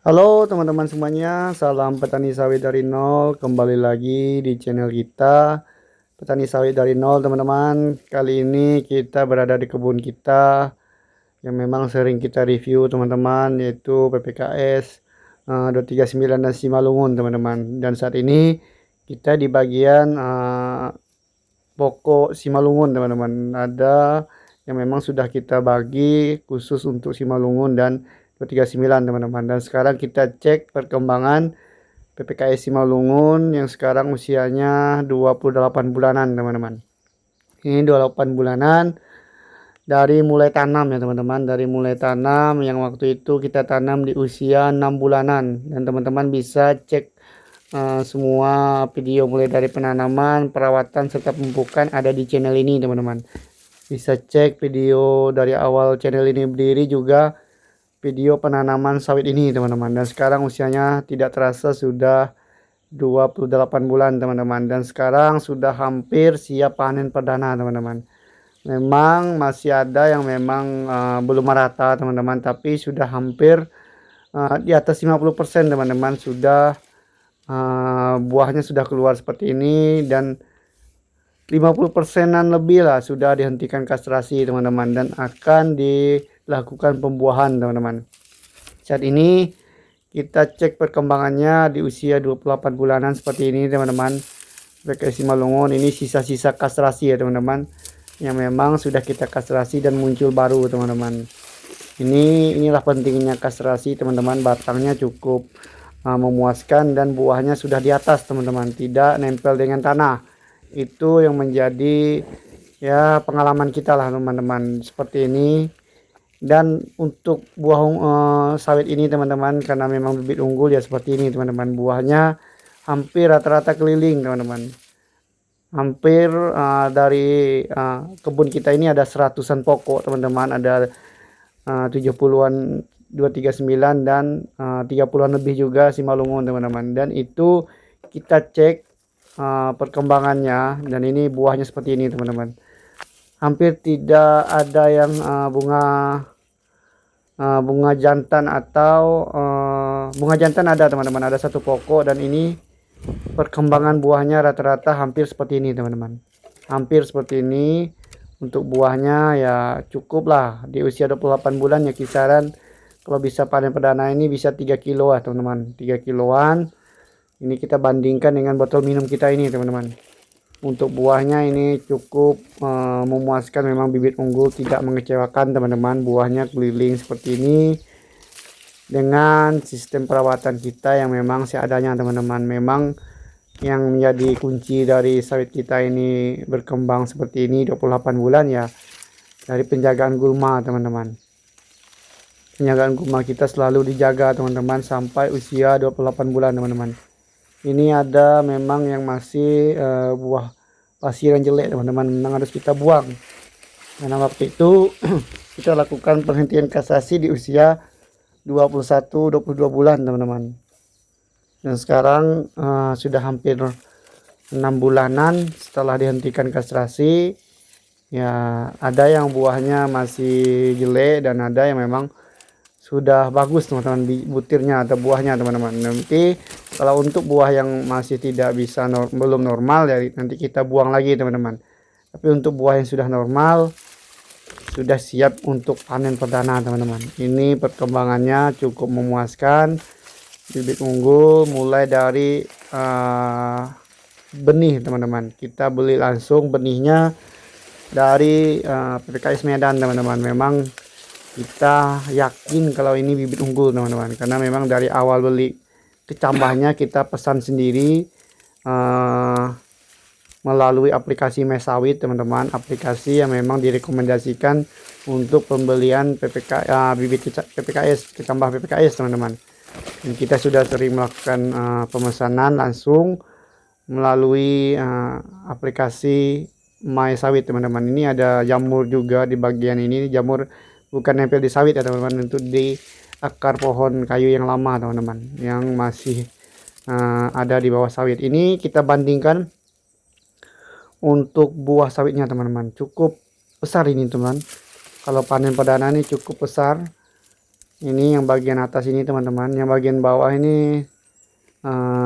Halo teman-teman semuanya, salam petani sawit dari nol. Kembali lagi di channel kita, petani sawit dari nol teman-teman. Kali ini kita berada di kebun kita yang memang sering kita review teman-teman, yaitu PPKS 239 dan Simalungun teman-teman. Dan saat ini kita di bagian pokok Simalungun teman-teman. Ada yang memang sudah kita bagi khusus untuk Simalungun dan 239 teman-teman. Dan sekarang kita cek perkembangan PPKS Simalungun yang sekarang usianya 28 bulanan teman-teman. Ini 28 bulanan dari mulai tanam ya teman-teman. Dari mulai tanam yang waktu itu kita tanam di usia 6 bulanan. Dan teman-teman bisa cek semua video mulai dari penanaman, perawatan serta pemupukan ada di channel ini teman-teman. Bisa cek video dari awal channel ini berdiri, juga video penanaman sawit ini teman-teman. Dan sekarang usianya tidak terasa sudah 28 bulan teman-teman. Dan sekarang sudah hampir siap panen perdana teman-teman. Memang masih ada yang memang belum merata teman-teman, tapi sudah hampir di atas 50% teman-teman. Sudah buahnya sudah keluar seperti ini, dan 50%-an lebih lah sudah dihentikan kastrasi teman-teman, dan akan dilakukan pembuahan teman-teman. Saat ini kita cek perkembangannya di usia 28 bulanan seperti ini teman-teman. PPKS Simalungun ini sisa-sisa kastrasi ya teman-teman, yang memang sudah kita kastrasi dan muncul baru teman-teman. Inilah pentingnya kastrasi teman-teman. Batangnya cukup memuaskan dan buahnya sudah di atas teman-teman, tidak nempel dengan tanah. Itu yang menjadi ya pengalaman kita lah teman-teman, seperti ini. Dan untuk buah sawit ini teman-teman, karena memang bibit unggul ya seperti ini teman-teman, buahnya hampir rata-rata keliling teman-teman. Hampir dari kebun kita ini ada seratusan pokok teman-teman, ada 70-an 239 dan 30-an lebih juga Simalungun teman-teman. Dan itu kita cek perkembangannya, dan ini buahnya seperti ini teman-teman. Hampir tidak ada yang bunga jantan, atau bunga jantan ada teman-teman, ada satu pokok. Dan ini perkembangan buahnya rata-rata hampir seperti ini teman-teman, hampir seperti ini. Untuk buahnya ya cukup lah di usia 28 bulan ya, kisaran kalau bisa panen perdana ini bisa 3 kilo lah teman-teman, 3 kiloan. Ini kita bandingkan dengan botol minum kita ini teman-teman. Untuk buahnya ini cukup memuaskan, memang bibit unggul, tidak mengecewakan teman-teman. Buahnya keliling seperti ini dengan sistem perawatan kita yang memang seadanya teman-teman. Memang yang menjadi kunci dari sawit kita ini berkembang seperti ini 28 bulan ya, dari penjagaan gulma teman-teman. Penjagaan gulma kita selalu dijaga teman-teman sampai usia 28 bulan teman-teman. Ini ada memang yang masih buah pasir yang jelek teman-teman, memang harus kita buang. Karena waktu itu kita lakukan penghentian kastrasi di usia 21-22 bulan teman-teman. Dan sekarang sudah hampir 6 bulanan setelah dihentikan kastrasi. Ya ada yang buahnya masih jelek, dan ada yang memang sudah bagus teman-teman butirnya atau buahnya teman-teman. Nanti kalau untuk buah yang masih tidak bisa belum normal ya, nanti kita buang lagi teman-teman. Tapi untuk buah yang sudah normal, sudah siap untuk panen perdana teman-teman. Ini perkembangannya cukup memuaskan. Bibit unggul mulai dari benih teman-teman. Kita beli langsung benihnya dari PPKS Medan teman-teman. Memang kita yakin kalau ini bibit unggul teman-teman, karena memang dari awal beli kecambahnya kita pesan sendiri melalui aplikasi Mesawit teman-teman, aplikasi yang memang direkomendasikan untuk pembelian bibit PPKS, kecambah PPKS teman-teman. Dan kita sudah sering melakukan pemesanan langsung melalui aplikasi My Sawit teman-teman. Ini ada jamur juga di bagian ini, jamur bukan nempel di sawit ya teman-teman, untuk di akar pohon kayu yang lama teman-teman, yang masih ada di bawah sawit. Ini kita bandingkan untuk buah sawitnya teman-teman, cukup besar ini teman. Kalau panen perdana ini cukup besar, Ini yang bagian atas ini teman-teman, yang bagian bawah ini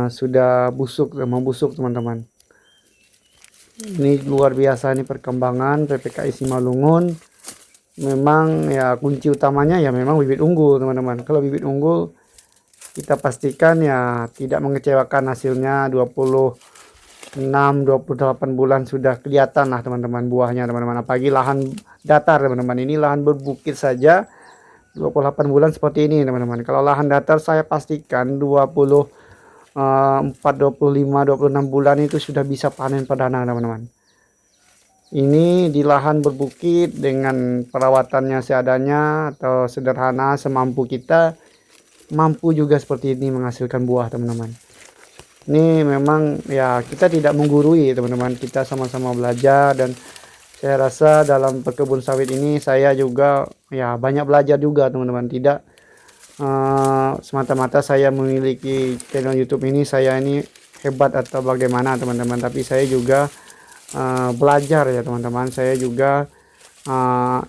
sudah membusuk teman-teman. Ini luar biasa nih perkembangan PPKI Simalungun. Memang ya kunci utamanya ya memang bibit unggul teman-teman. Kalau bibit unggul kita pastikan ya tidak mengecewakan, hasilnya 28 bulan sudah kelihatan lah teman-teman buahnya teman-teman. Apalagi lahan datar teman-teman, ini lahan berbukit saja 28 bulan seperti ini teman-teman. Kalau lahan datar saya pastikan 24, 25, 26 bulan itu sudah bisa panen perdana teman-teman. Ini di lahan berbukit dengan perawatannya seadanya atau sederhana semampu kita, mampu juga seperti ini menghasilkan buah teman-teman. Ini memang ya kita tidak menggurui teman-teman, kita sama-sama belajar, dan saya rasa dalam berkebun sawit ini saya juga ya banyak belajar juga teman-teman. Tidak semata-mata saya memiliki channel YouTube ini saya ini hebat atau bagaimana teman-teman, tapi saya juga belajar ya teman-teman. Saya juga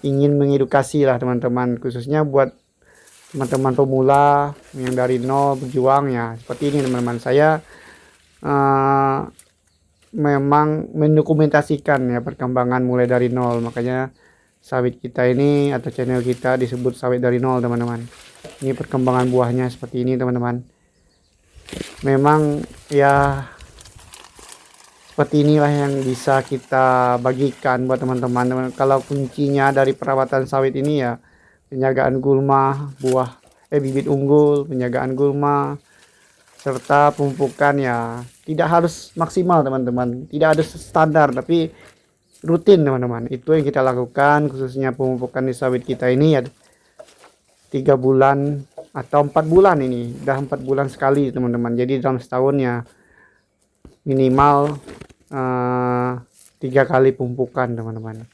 ingin mengedukasi lah teman-teman, khususnya buat teman-teman pemula yang dari nol berjuang ya seperti ini teman-teman. Saya memang mendokumentasikan ya perkembangan mulai dari nol, makanya sawit kita ini atau channel kita disebut sawit dari nol teman-teman. Ini perkembangan buahnya seperti ini teman-teman. Memang ya seperti inilah yang bisa kita bagikan buat teman-teman. Kalau kuncinya dari perawatan sawit ini ya penjagaan gulma, bibit unggul, penjagaan gulma, serta pemupukan ya tidak harus maksimal teman-teman. Tidak ada standar tapi rutin teman-teman. Itu yang kita lakukan, khususnya pemupukan di sawit kita ini ya 3 bulan atau 4 bulan ini. Udah 4 bulan sekali teman-teman. Jadi dalam setahun ya minimal 3 kali pemupukan teman-teman.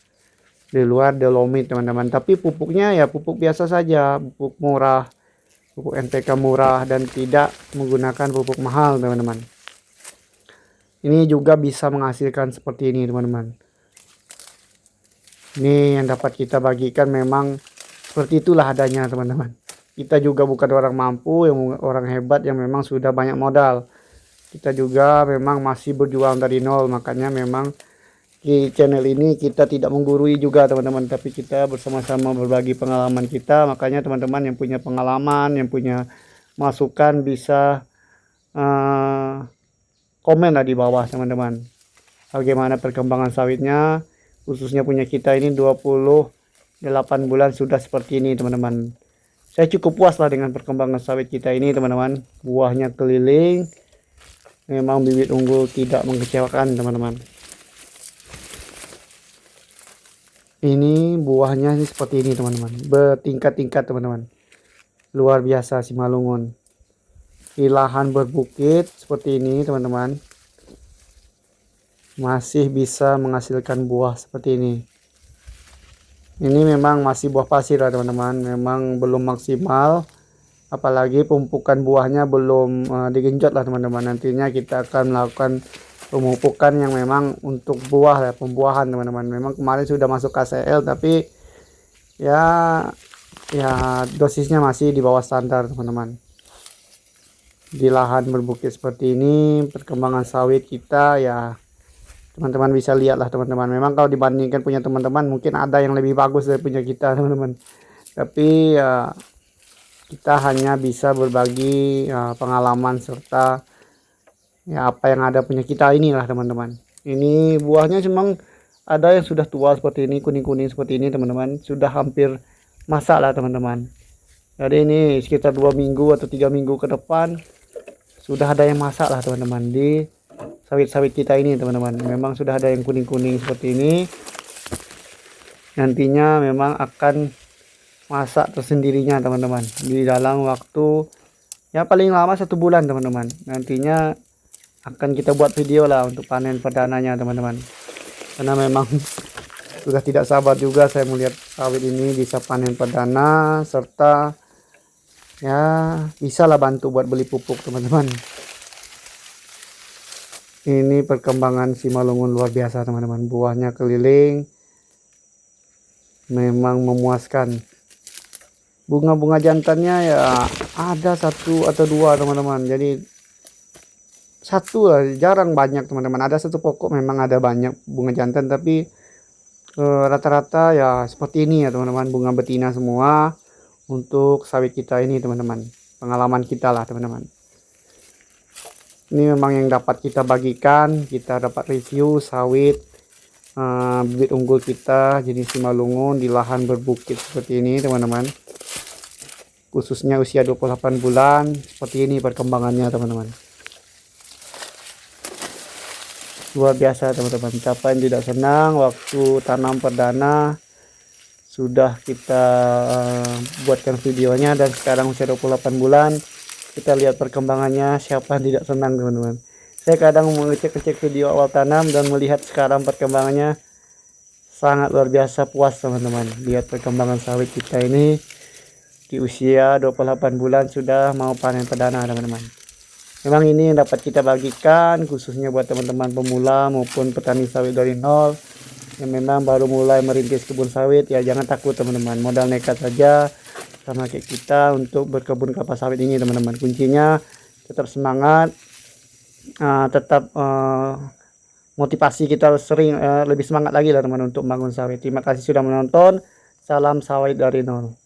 Di luar dolomit teman-teman, tapi pupuknya ya pupuk biasa saja, pupuk murah, pupuk NPK murah, dan tidak menggunakan pupuk mahal teman-teman. Ini juga bisa menghasilkan seperti ini teman-teman. Ini yang dapat kita bagikan, memang seperti itulah adanya teman-teman. Kita juga bukan orang mampu, yang orang hebat yang memang sudah banyak modal. Kita juga memang masih berjuang dari nol, makanya memang di channel ini kita tidak menggurui juga teman-teman, tapi kita bersama-sama berbagi pengalaman kita. Makanya teman-teman yang punya pengalaman, yang punya masukan bisa komen lah di bawah teman-teman, bagaimana perkembangan sawitnya, khususnya punya kita ini 28 bulan sudah seperti ini teman-teman. Saya cukup puas lah dengan perkembangan sawit kita ini teman-teman. Buahnya keliling, memang bibit unggul, tidak mengecewakan teman-teman. Ini buahnya seperti ini teman-teman, bertingkat-tingkat teman-teman. Luar biasa Simalungun. Di lahan berbukit seperti ini teman-teman, masih bisa menghasilkan buah seperti ini. Ini memang masih buah pasir ya teman-teman, memang belum maksimal. Apalagi pemupukan buahnya belum digenjot lah teman-teman. Nantinya kita akan melakukan pemupukan yang memang untuk buah ya, pembuahan teman-teman. Memang kemarin sudah masuk KCL, tapi ya dosisnya masih di bawah standar teman-teman. Di lahan berbukit seperti ini perkembangan sawit kita ya teman-teman bisa lihat lah teman-teman. Memang kalau dibandingkan punya teman-teman mungkin ada yang lebih bagus dari punya kita teman-teman, tapi ya kita hanya bisa berbagi pengalaman serta ya apa yang ada punya kita inilah teman-teman. Ini buahnya memang ada yang sudah tua seperti ini, kuning-kuning seperti ini teman-teman, sudah hampir masak lah teman-teman. Jadi ini sekitar 2 minggu atau 3 minggu ke depan sudah ada yang masak lah teman-teman di sawit-sawit kita ini teman-teman. Memang sudah ada yang kuning-kuning seperti ini, nantinya memang akan masak tersendirinya teman-teman di dalam waktu ya paling lama 1 bulan teman-teman. Nantinya akan kita buat video lah untuk panen perdananya teman-teman, karena memang sudah tidak sabar juga saya melihat sawit ini bisa panen perdana, serta ya bisa lah bantu buat beli pupuk teman-teman. Ini perkembangan Simalungun luar biasa teman-teman, buahnya keliling, memang memuaskan. Bunga-bunga jantannya ya ada satu atau dua teman-teman, jadi satu lah, jarang banyak teman-teman. Ada satu pokok memang ada banyak bunga jantan, tapi rata-rata ya seperti ini ya teman-teman, bunga betina semua untuk sawit kita ini teman-teman. Pengalaman kita lah teman-teman, ini memang yang dapat kita bagikan. Kita dapat review sawit bibit unggul kita jenis Simalungun di lahan berbukit seperti ini teman-teman, khususnya usia 28 bulan. Seperti ini perkembangannya teman-teman, luar biasa teman-teman. Siapa yang tidak senang waktu tanam perdana sudah kita buatkan videonya, dan sekarang usia 28 bulan kita lihat perkembangannya. Siapa yang tidak senang teman-teman. Saya kadang mengecek video awal tanam dan melihat sekarang perkembangannya sangat luar biasa, puas teman-teman. Lihat perkembangan sawit kita ini di usia 28 bulan sudah mau panen perdana teman-teman. Memang ini yang dapat kita bagikan khususnya buat teman-teman pemula maupun petani sawit dari nol yang memang baru mulai merintis kebun sawit. Ya jangan takut teman-teman, modal nekat saja sama kayak kita untuk berkebun kelapa sawit ini teman-teman. Kuncinya tetap semangat, tetap motivasi kita sering lebih semangat lagi lah teman untuk membangun sawit. Terima kasih sudah menonton. Salam sawit dari nol.